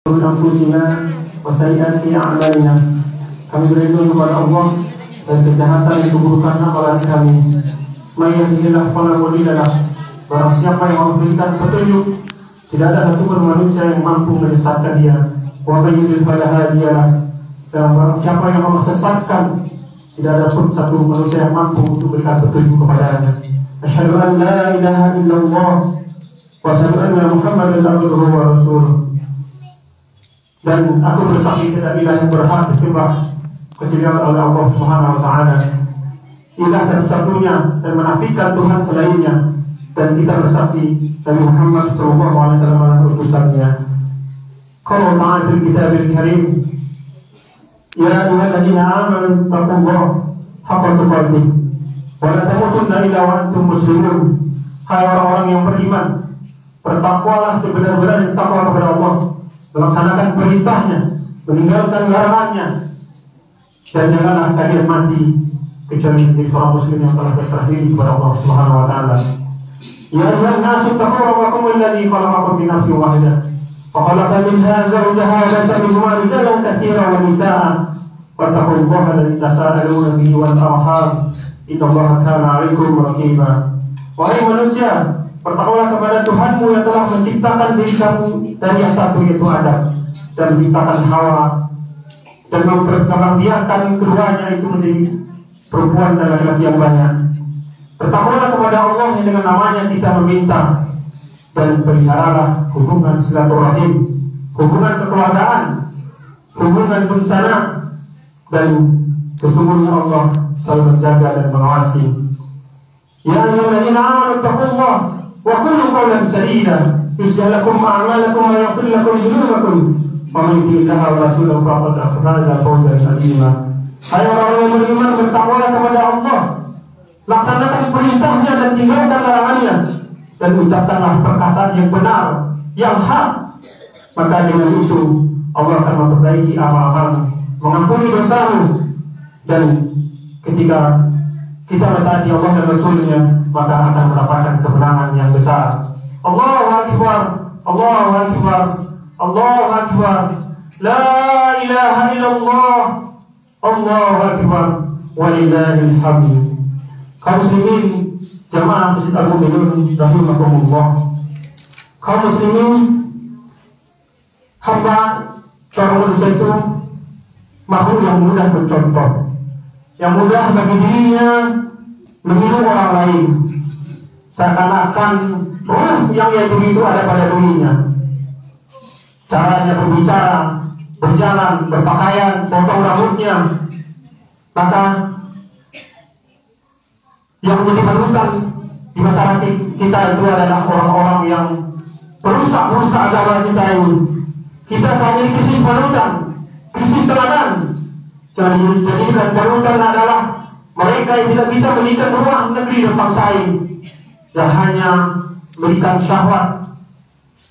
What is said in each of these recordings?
anfusina wa sayyiati a'malina. Kami berlindung kepada Allah dari kejahatan dan keburukan amalan kami. May yahdihillahu fala mudilla lahu. Barang siapa yang Allah berikan petunjuk, tidak ada satupun manusia yang mampu menyesatkan dia. Wa may yudlil fala hadiya lahu. Dan barang siapa yang Allah sesatkan, tidak ada pun satu manusia yang mampu untuk berikan petunjuk kepadanya. Asyhadu an la ilaha illallah wa asyhadu anna Muhammadan abduhu wa rasuluh. Dan aku bersaksi tidak ada yang berhak disembah kecuali oleh Allah Subhanahu wa taala. Ilah satu-satunya dan menafikan Tuhan selainnya, dan kita bersaksi Nabi Muhammad sallallahu alaihi wasallam adalah utusannya. Qala ta'ala fil kitabil karim, ya ayyuhalladzina amanu taqullaha haqqa tuqatih wa la tamutunna illa wa antum muslimun. Hai orang-orang yang beriman, bertakwalah sebenar-benarnya takwa kepada Allah, melaksanakan perintahnya, meninggalkan larangannya, dan janganlah kalian mati kecuali menjadi seorang muslim yang telah berserah diri kepada Allah Subhanahu wa taala. Ya ayyuhan nasu taqu rabbakum alladzi khalaqakum min nafsin wahidah wa khalaqa minha zawjaha wa bassa minhuma rijalan katsiran wa nisaa wattaqullaha alladzi tasaaluna bihi wal arham innallaha kana 'alaikum raqiba. Wahai manusia, bertakwalah kepada Tuhanmu yang telah menciptakan diri kamu dari yang satu, yaitu Adam, dan menciptakan Hawa, dan memperkembangbiakkan keduanya itu menjadi perempuan dan laki-laki yang banyak. Bertakwalah kepada Allah yang dengan namanya kita meminta, dan peliharalah hubungan silaturahim, hubungan kekeluargaan, hubungan bersama, dan sesungguhnya Allah selalu menjaga dan mengawasi. Ya ayyuhalladzina amanu taqullaha wa qulu qawlan sadida yuslih lakum a'malakum wa yaghfir lakum dhunubakum wa man yuti' Allaha wa rasulahu faqad faza fawzan 'azima. Hai orang-orang yang beriman, bertakwalah kepada Allah, laksanakan perintahnya dan tinggalkan larangannya, dan ucapkanlah perkataan yang benar, yang hak. Maka dengan itu Allah akan memperbaiki amal-amalmu, mengampuni dosamu, dan ketika kita mentaati Allah dan Rasulnya, maka akan mendapatkan kemenangan yang besar. Allahu Akbar, Allahu Akbar, Allahu Akbar, la ilaha illallah, Allahu Akbar, walillahil hamd. Kaum muslimin jamaah Masjid Al-Mu'minun rahimakumullah. Kaum muslimin, hamba seorang manusia itu makhluk yang mudah mencontoh, yang mudah bagi dirinya meniru orang lain, seakan-akan yang ia tuju itu ada pada dirinya. Caranya berbicara, berjalan, berpakaian, potong rambutnya, maka yang menjadi panutan di masyarakat kita itu adalah orang-orang yang merusak agama kita ini. Kita saat ini krisis panutan, krisis teladan. Jadi dan panutan adalah mereka yang tidak bisa mengikat ruang negeri dan bangsa ini, yang hanya memberikan syahwat,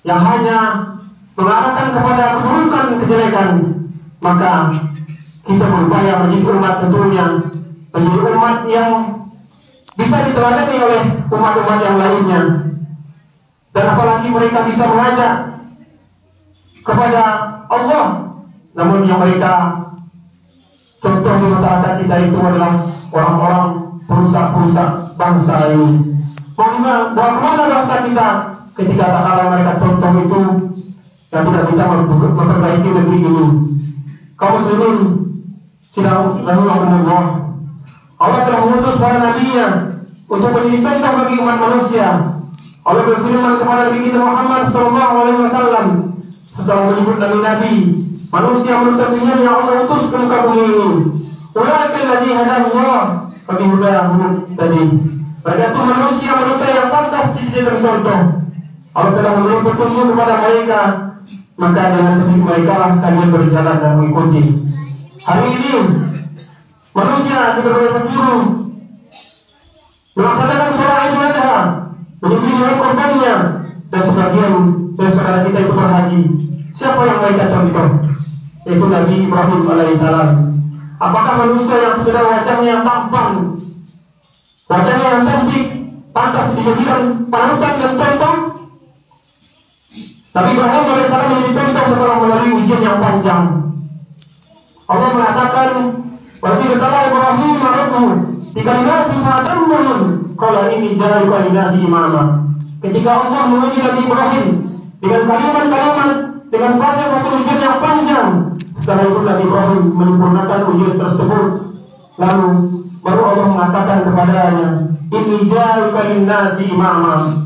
yang hanya mengarahkan kepada keburukan kejelekan. Maka kita berupaya menjadi umat, tentunya menjadi umat yang bisa diteladani oleh umat-umat yang lainnya, dan apalagi mereka bisa mengajak kepada Allah. Namun yang mereka contoh di masyarakat kita itu adalah orang-orang perusak bangsa ini. Bahawa kemana bangsa kita ketika tak kala mereka contoh itu yang tidak bisa memperbaiki negeri ini. Kaum muslimin sidang rahimahumullah, Allah telah mengutus para nabinya untuk menjadi contoh bagi umat manusia. Allah berfirman kepada Nabi kita Muhammad sallallahu alaihi wasallam setelah menyebut nabi-nabi, manusia dunia yang Allah utus ke muka bumi ini. Ulaika alladziina hadallah fa bihudahum tadi. Mereka itu manusia yang pantas dijadikan contoh. Allah telah memberi petunjuk kepada mereka, maka dengan petunjuk mereka lah kalian berjalan dan mengikuti. Hari ini manusia di berbagai penjuru melaksanakan sholat Idul Adha, menyembelih korbannya, dan sebagian dari saudara kita itu berhaji. Siapa yang mereka contoh? Yaitu Nabi Ibrahim alaihissalam. Apakah manusia yang sekedar wajahnya yang tampan, wajahnya yang cantik, pantas dijadikan panutan dan contoh? Nabi Ibrahim alaihissalam menjadi contoh setelah melalui ujian yang panjang. Allah mengatakan, "Wa qala Ibrahim rabbuhu bi kalimatin fatammahun qala inni ja'iluka lin-nasi imama." Ketika Allah menguji Nabi Ibrahim dengan kalimat-kalimat, dengan fase ujian yang panjang, setelah itu Nabi Ibrahim menyempurnakan ujian tersebut. Lalu baru Allah mengatakan kepadanya, "Inni ja'iluka lin-nasi imama."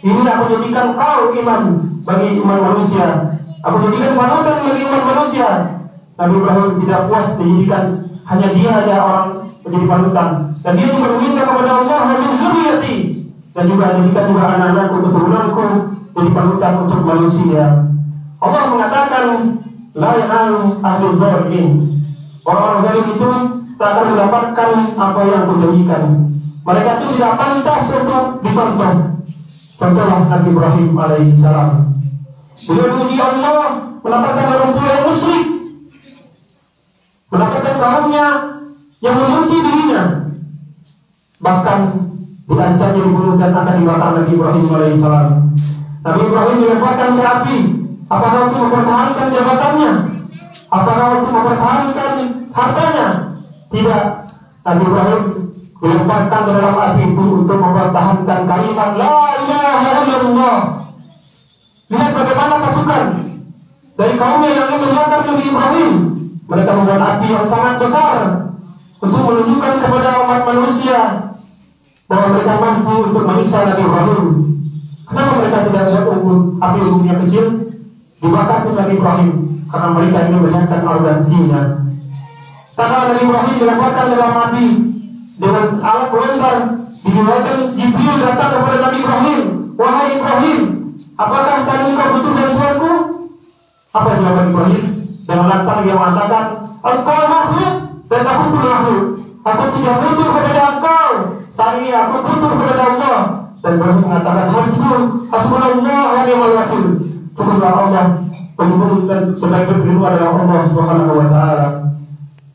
Ini aku jadikan kau imam bagi umat manusia. Aku jadikan panutan bagi umat manusia. Nabi Ibrahim tidak puas dijadikan hanya dia saja orang menjadi panutan, dan dia juga meminta kepada Allah untuk zuriyati, dan juga jadikan juga anak-anakku, keturunanku jadi panutan untuk manusia. Allah mengatakan, la yanalu ahlul zalimin. Orang-orang zalim itu tak akan mendapatkan apa yang kujanjikan. Mereka itu tidak pantas untuk dicontoh. Contohlah Nabi Ibrahim alaihissalam. Beliau diuji Allah mendapatkan orang tua yang musyrik, mendapatkan kaumnya yang membenci dirinya, bahkan diancamnya dibunuh dan akan dibakar Nabi Ibrahim alaihissalam. Nabi Ibrahim dilemparkan ke api. Apakah untuk mempertahankan jabatannya? Apakah untuk mempertahankan hartanya? Tidak. Nabi Ibrahim dilemparkan ke dalam api itu untuk mempertahankan kalimat La ilaha illallah. Lihat bagaimana pasukan dari kaumnya yang ingin membakar Nabi Ibrahim. Mereka membuat api yang sangat besar untuk menunjukkan kepada umat manusia bahwa mereka mampu untuk menyiksa Nabi Ibrahim. Kenapa mereka tidak bisa api unggunnya kecil dibakar ke Nabi Ibrahim? Karena mereka ingin melihatkan arogansinya. Karena Nabi Ibrahim dilemparkan dalam api dengan alat pelontar, diriwayatkan Jibril datang kepada Nabi Ibrahim, "Wahai Ibrahim, apakah saat ini kau butuh bantuanku?" Apa jawaban Ibrahim? Dengan lantang dia mengatakan, "Engkau makhluk dan aku pun makhluk. Aku tidak butuh kepada engkau. Saat ini aku butuh kepada Allah." Dan Ibrahim mengatakan, "Hasbunallah wa ni'mal wakil." Cukuplah Allah, penyembuh dan sebaik berlindung adalah Allah Subhanahu wa Ta'ala.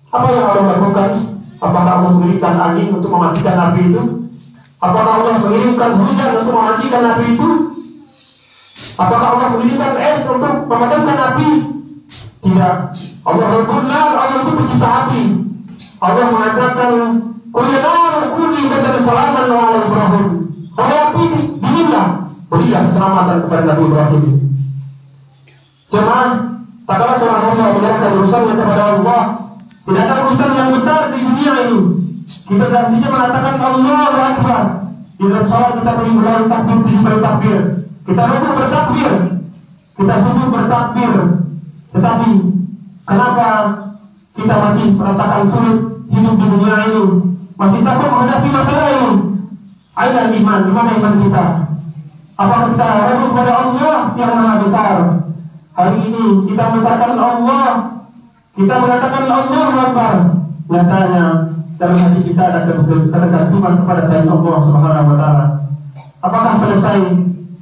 Apa yang Allah lakukan? Apakah Allah mengirimkan angin untuk mematikan api itu? Apakah Allah mengirimkan hujan untuk mematikan api itu? Apakah Allah mengirimkan es untuk memadamkan api? Tidak. Allah benar, Allah itu pencipta api. Allah mengatakan, "Qul ya nar kuni badan salaman ala Ibrahim." Hai api, dinginlah, berilah keselamatan kepada Nabi Ibrahim. Jemaah, tak kalah seorang hamba menyerahkan urusannya kepada Allah. Tidak ada urusan yang besar di dunia ini. Kita gantinya mengatakan Allahu Akbar. Di dalam salat kita berulang takbir 7 takbir. Kita rukuk bertakbir. Kita sujud bertakbir. Tetapi kenapa kita masih merasakan sulit hidup di dunia ini? Masih takut menghadapi masalah ini? Aina iman, di mana iman kita? Apakah kita ragu kepada Allah yang Maha Besar? Hari ini kita membesarkan Allah, kita mengatakan Allah Akbar. Nyatanya dalam hati kita ada ketergantungan kepada selain Allah Subhanahu wa Ta'ala. Apakah selesai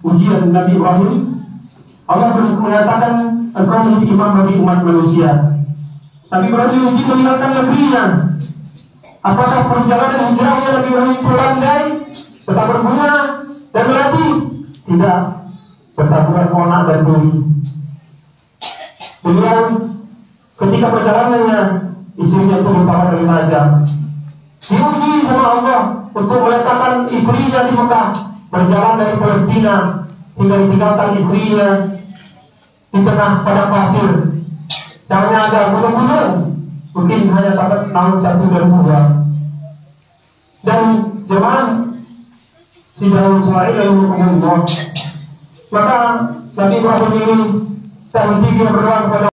ujian Nabi Ibrahim? Allah mengatakan engkau menjadi imam bagi umat manusia. Nabi Ibrahim diuji meninggalkan negerinya. Apakah perjalanan hijrahnya Nabi Ibrahim itu landai, tetap berbunga dan melati? Tidak, bertaburan onak dan duri. Beliau ketika perjalanannya, istrinya itu dibawa dari raja. Diuji sama Allah untuk meletakkan istrinya di Mekah, berjalan dari Palestina hingga ditinggalkan istrinya di tengah padang pasir. Dan hanya ada gunung-gunung, mungkin hanya dapat tahun 1 dan 2. Dan jemaah sidang Ismail dan Allah. Maka Nabi Ibrahim ini tak henti dia berdoa kepada